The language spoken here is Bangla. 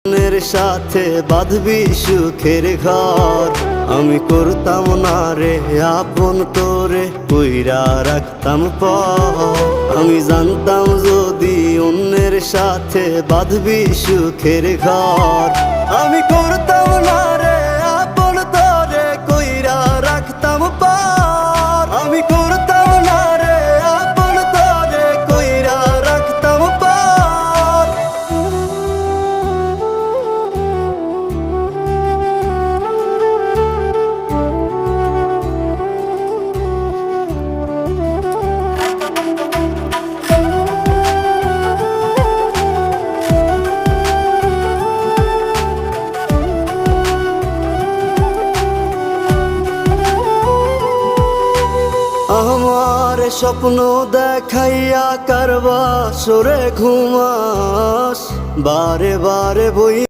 অন্যের সাথে বাঁধবি সুখের ঘর, আমি করতাম না রে আপন তোরে, কইরা রাখতাম পর। আমি জানতাম যদি অন্যের সাথে বাঁধবি সুখের ঘর, আমি করতাম না রে আপন তোরে, কইরা রাখতাম পর। আমি করতাম না রে আপন তোরে, কইরা রাখতাম পর। আমার স্বপ্ন দেখাইয়া কারবা সরে ঘুমাস, বারে বারে বই